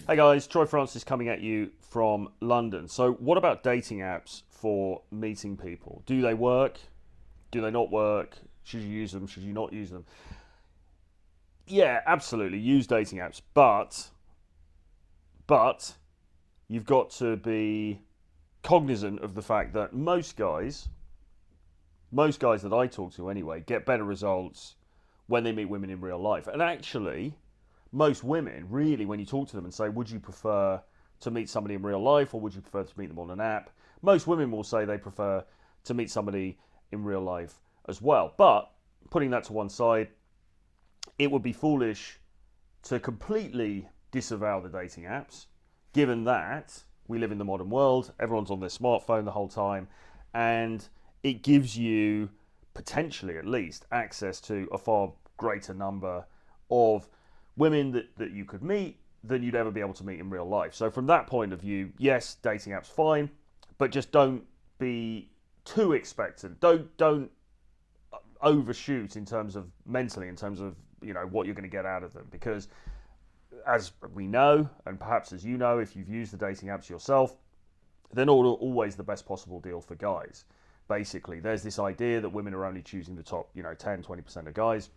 Hey guys, Troy Francis coming at you from London. So, what about dating apps for meeting people? Do they work? Do they not work? Should you use them? Should you not use them? Yeah, absolutely. Use dating apps, but you've got to be cognizant of the fact that most guys that I talk to anyway, get better results when they meet women in real life. And actually, most women, really, when you talk to them and say, would you prefer to meet somebody in real life or would you prefer to meet them on an app? Most women will say they prefer to meet somebody in real life as well. But putting that to one side, it would be foolish to completely disavow the dating apps, given that we live in the modern world, everyone's on their smartphone the whole time, and it gives you, potentially at least, access to a far greater number of women that you could meet than you'd ever be able to meet in real life. So from that point of view, yes, dating apps fine, but just don't be too expectant. Don't overshoot in terms of mentally, in terms of what you're going to get out of them, because as we know, and perhaps as you know, if you've used the dating apps yourself, they're not always the best possible deal for guys. Basically, there's this idea that women are only choosing the top 10-20% of guys.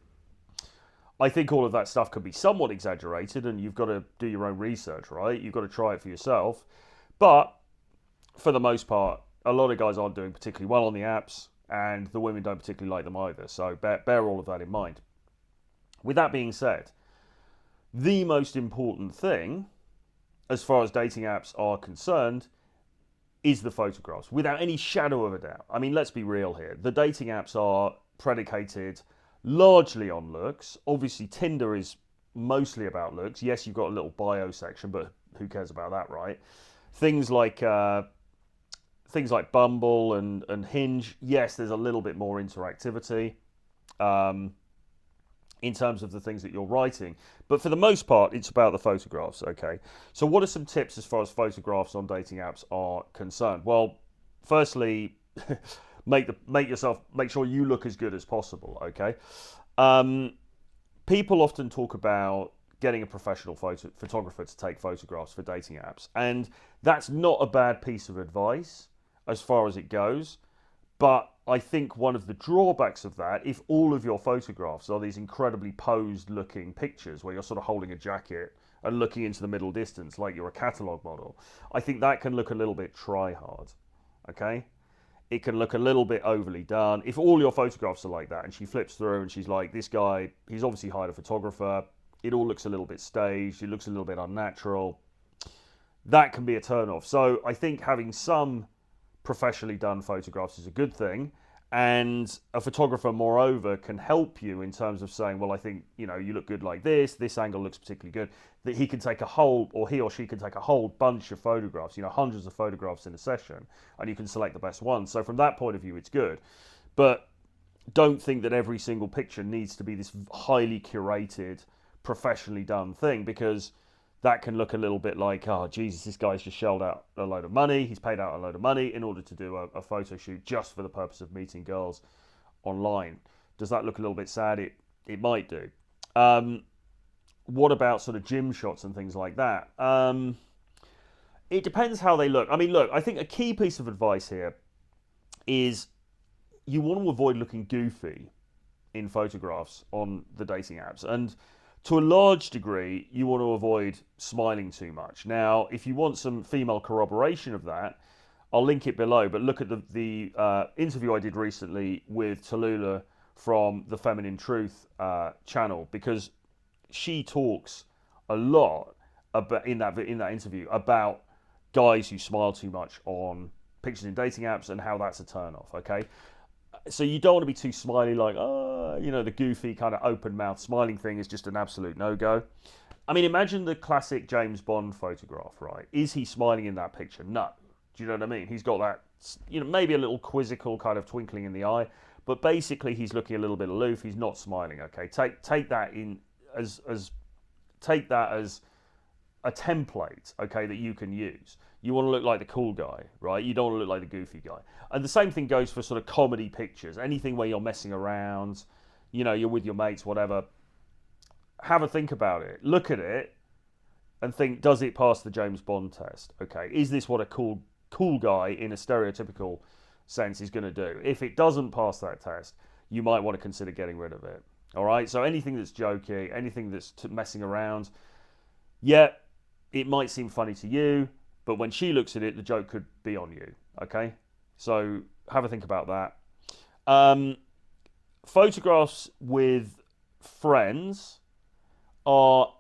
I think all of that stuff could be somewhat exaggerated, and you've got to do your own research, right? You've got to try it for yourself. But for the most part, a lot of guys aren't doing particularly well on the apps, and the women don't particularly like them either. So bear all of that in mind. With that being said, the most important thing, as far as dating apps are concerned, is the photographs, without any shadow of a doubt. I mean, let's be real here. The dating apps are predicated largely on looks. Obviously, Tinder is mostly about looks. Yes, you've got a little bio section, but who cares about that, right? Things like Bumble and Hinge. Yes, there's a little bit more interactivity in terms of the things that you're writing, but for the most part, it's about the photographs. Okay, so what are some tips as far as photographs on dating apps are concerned? Well, firstly, make sure you look as good as possible. Okay, people often talk about getting a professional photographer to take photographs for dating apps, and that's not a bad piece of advice as far as it goes. But I think one of the drawbacks of that, if all of your photographs are these incredibly posed looking pictures where you're sort of holding a jacket and looking into the middle distance like you're a catalogue model, I think that can look a little bit try hard. Okay? It can look a little bit overly done. If all your photographs are like that and she flips through and she's like, this guy, he's obviously hired a photographer, it all looks a little bit staged, it looks a little bit unnatural, that can be a turn off. So I think having some professionally done photographs is a good thing, and a photographer moreover can help you in terms of saying, well, I think you look good like this angle looks particularly good, that he can take a whole, or he or she can take a whole bunch of photographs, hundreds of photographs in a session, and you can select the best ones. So from that point of view, it's good, but don't think that every single picture needs to be this highly curated, professionally done thing, because that can look a little bit like, oh, Jesus, this guy's just shelled out a load of money. He's paid out a load of money in order to do a photo shoot just for the purpose of meeting girls online. Does that look a little bit sad? It might do. What about sort of gym shots and things like that? It depends how they look. I mean, look, I think a key piece of advice here is you want to avoid looking goofy in photographs on the dating apps. And to a large degree, you want to avoid smiling too much. Now, if you want some female corroboration of that, I'll link it below, but look at the interview I did recently with Tallulah from the Feminine Truth channel, because she talks a lot about, in that interview, about guys who smile too much on pictures in dating apps and how that's a turn off, okay? So you don't want to be too smiley, like, the goofy kind of open mouth smiling thing is just an absolute no-go. I mean, imagine the classic James Bond photograph, right? Is he smiling in that picture? No. Do you know what I mean? He's got that, maybe a little quizzical kind of twinkling in the eye, but basically he's looking a little bit aloof. He's not smiling, okay? Take that as a template, okay, that you can use. You want to look like the cool guy, right? You don't want to look like the goofy guy. And the same thing goes for sort of comedy pictures. Anything where you're messing around, you're with your mates, whatever. Have a think about it. Look at it. and think, does it pass the James Bond test? Okay, is this what a cool guy in a stereotypical sense is going to do? If it doesn't pass that test, you might want to consider getting rid of it. All right, so anything that's jokey, anything that's messing around, yeah, it might seem funny to you, but when she looks at it, the joke could be on you. Okay, so have a think about that. Photographs with friends are,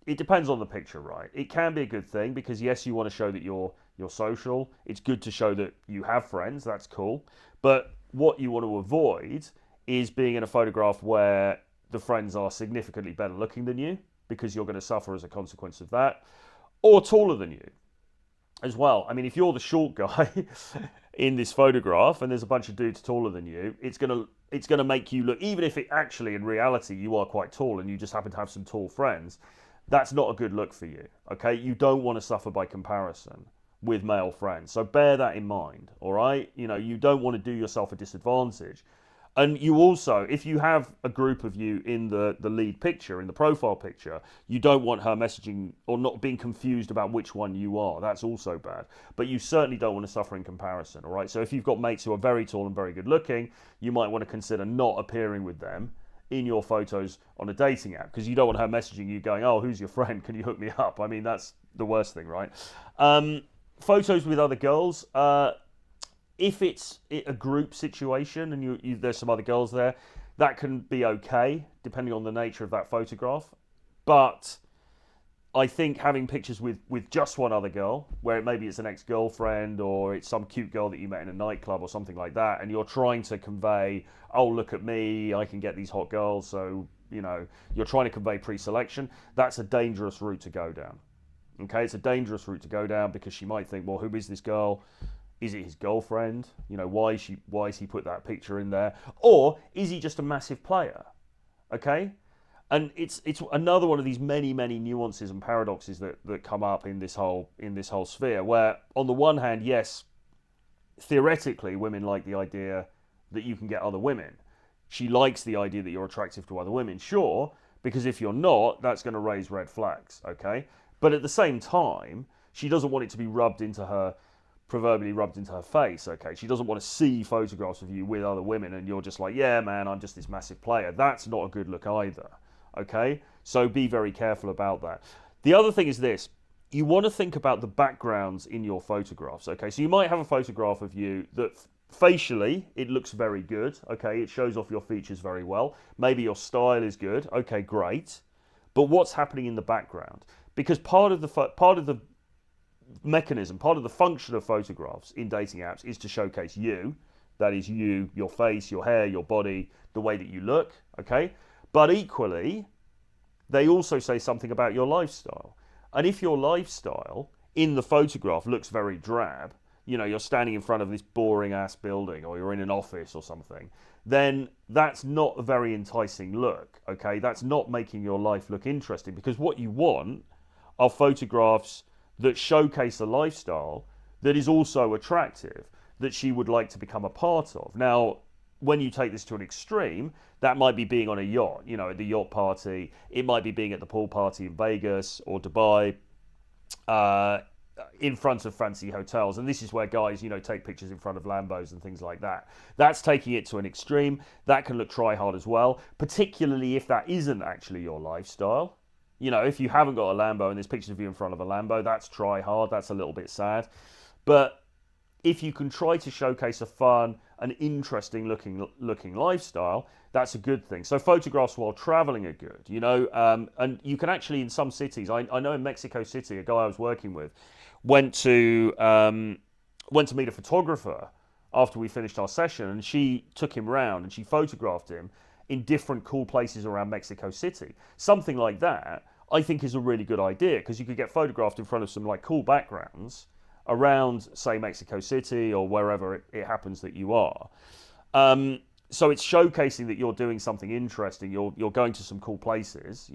it depends on the picture, right? It can be a good thing because yes, you want to show that you're social. It's good to show that you have friends. That's cool. But what you want to avoid is being in a photograph where the friends are significantly better looking than you, because you're going to suffer as a consequence of that, or taller than you as well. I mean, if you're the short guy in this photograph and there's a bunch of dudes taller than you, it's gonna make you look, even if it actually in reality you are quite tall and you just happen to have some tall friends, that's not a good look for you. Okay, you don't want to suffer by comparison with male friends, so bear that in mind. All right, you don't want to do yourself a disadvantage. And you also, if you have a group of you in the lead picture, in the profile picture, you don't want her messaging or not being confused about which one you are. That's also bad. But you certainly don't want to suffer in comparison, all right? So if you've got mates who are very tall and very good looking, you might want to consider not appearing with them in your photos on a dating app, because you don't want her messaging you going, oh, who's your friend? Can you hook me up? I mean, that's the worst thing, right? Photos with other girls, if it's a group situation and there's some other girls there, that can be okay, depending on the nature of that photograph. But I think having pictures with just one other girl, where maybe it's an ex-girlfriend or it's some cute girl that you met in a nightclub or something like that, and you're trying to convey, oh, look at me, I can get these hot girls, so, you're trying to convey pre-selection, that's a dangerous route to go down. Okay, it's a dangerous route to go down because she might think, well, who is this girl? Is it his girlfriend? Why is he put that picture in there? Or is he just a massive player? Okay? And it's another one of these many, many nuances and paradoxes that come up in this whole sphere, where on the one hand, yes, theoretically women like the idea that you can get other women. She likes the idea that you're attractive to other women, sure, because if you're not, that's going to raise red flags, okay? But at the same time, she doesn't want it to be proverbially rubbed into her face, okay? She doesn't want to see photographs of you with other women and you're just like, yeah, man, I'm just this massive player. That's not a good look either, okay? So be very careful about that. The other thing is this. You want to think about the backgrounds in your photographs, okay? So you might have a photograph of you that facially, it looks very good, okay? It shows off your features very well. Maybe your style is good, okay, great. But what's happening in the background? Because part of the mechanism, part of the function of photographs in dating apps is to showcase you. That is you, your face, your hair, your body, the way that you look, okay? But equally, they also say something about your lifestyle. And if your lifestyle in the photograph looks very drab, you're standing in front of this boring ass building or you're in an office or something, then that's not a very enticing look, okay? That's not making your life look interesting, because what you want are photographs that showcase a lifestyle that is also attractive, that she would like to become a part of. Now, when you take this to an extreme, that might be being on a yacht, at the yacht party. It might be being at the pool party in Vegas or Dubai, in front of fancy hotels. And this is where guys, take pictures in front of Lambos and things like that. That's taking it to an extreme. That can look try-hard as well, particularly if that isn't actually your lifestyle. If you haven't got a Lambo and there's pictures of you in front of a Lambo, that's try hard. That's a little bit sad. But if you can try to showcase a fun and interesting looking lifestyle, that's a good thing. So photographs while traveling are good, and you can actually, in some cities, I know in Mexico City, a guy I was working with went to meet a photographer after we finished our session, and she took him around and she photographed him in different cool places around Mexico City. Something like that, I think, is a really good idea, because you could get photographed in front of some cool backgrounds around, say, Mexico City or wherever it happens that you are. So it's showcasing that you're doing something interesting. You're going to some cool places,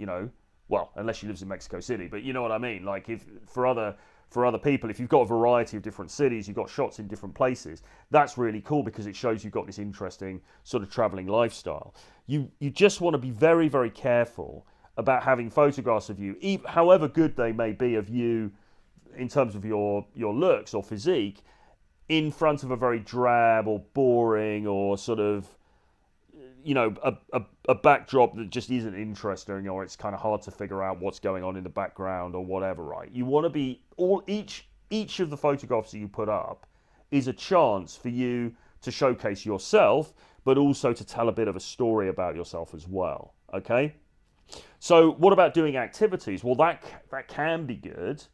well, unless she lives in Mexico City, but you know what I mean? If for other people, if you've got a variety of different cities, you've got shots in different places, that's really cool, because it shows you've got this interesting sort of traveling lifestyle. You just want to be very, very careful about having photographs of you, however good they may be of you in terms of your looks or physique, in front of a very drab or boring or sort of, you know, a backdrop that just isn't interesting, or it's kind of hard to figure out what's going on in the background or whatever, right? You want to be each of the photographs that you put up is a chance for you to showcase yourself, but also to tell a bit of a story about yourself as well, okay? So what about doing activities? Well, that can be good,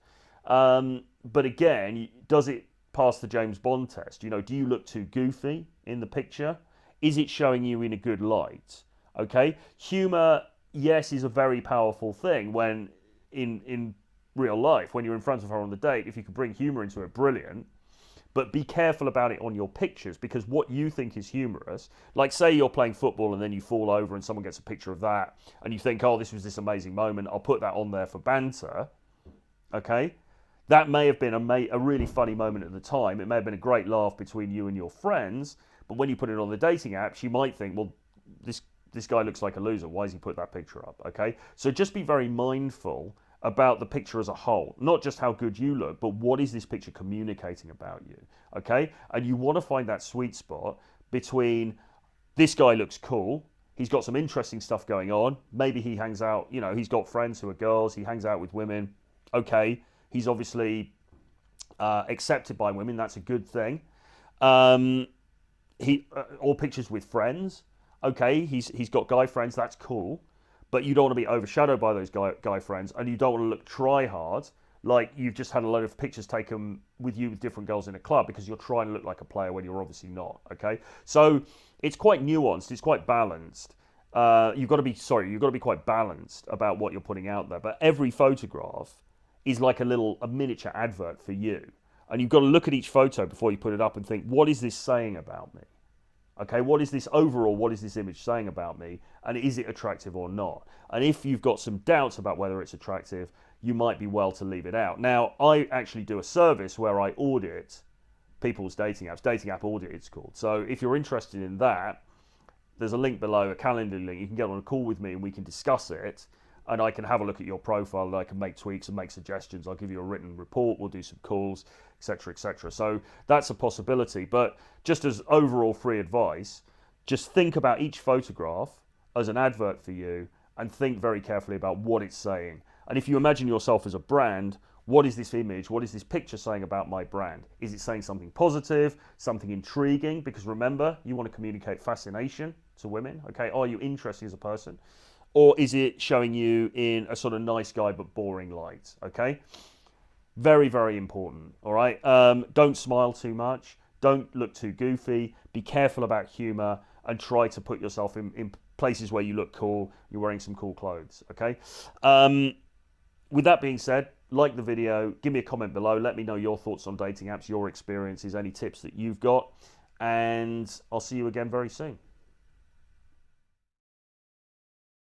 but again, does it pass the James Bond test? You know, do you look too goofy in the picture? Is it showing you in a good light? Okay, humor, yes, is a very powerful thing when in real life, when you're in front of her on the date. If you can bring humor into it, brilliant. But be careful about it on your pictures, because what you think is humorous, like say you're playing football and then you fall over and someone gets a picture of that and you think, oh, this was this amazing moment, I'll put that on there for banter, okay? That may have been a really funny moment at the time. It may have been a great laugh between you and your friends, but when you put it on the dating apps, you might think, well, this guy looks like a loser. Why has he put that picture up, okay? So just be very mindful about the picture as a whole, not just how good you look, but what is this picture communicating about you, okay? And you want to find that sweet spot between this guy looks cool, he's got some interesting stuff going on, maybe he hangs out, you know, he's got friends who are girls, he hangs out with women, okay, he's obviously accepted by women, that's a good thing. All pictures with friends, okay, he's got guy friends, that's cool. But you don't want to be overshadowed by those guy friends, and you don't want to look try hard, like you've just had a load of pictures taken with you with different girls in a club, because you're trying to look like a player when you're obviously not, okay? So it's quite nuanced, it's quite balanced. You've got to be quite balanced about what you're putting out there. But every photograph is like a miniature advert for you. And you've got to look at each photo before you put it up and think, what is this saying about me? Okay, what is this image saying about me, and is it attractive or not? And if you've got some doubts about whether it's attractive, you might be well to leave it out. Now, I actually do a service where I audit people's dating apps. Dating app audit, it's called. So if you're interested in that, there's a link below, a calendar link. You can get on a call with me and we can discuss it, and I can have a look at your profile, and I can make tweaks and make suggestions. I'll give you a written report, we'll do some calls, etc., etc. So that's a possibility. But just as overall free advice, just think about each photograph as an advert for you, and think very carefully about what it's saying. And if you imagine yourself as a brand, what is this image, what is this picture saying about my brand? Is it saying something positive, something intriguing? Because remember, you want to communicate fascination to women, okay? Are you interesting as a person? Or is it showing you in a sort of nice guy but boring light, okay? Very, very important, all right? Don't smile too much. Don't look too goofy. Be careful about humor, and try to put yourself in places where you look cool. You're wearing some cool clothes, okay? With that being said, like the video, give me a comment below. Let me know your thoughts on dating apps, your experiences, any tips that you've got. And I'll see you again very soon.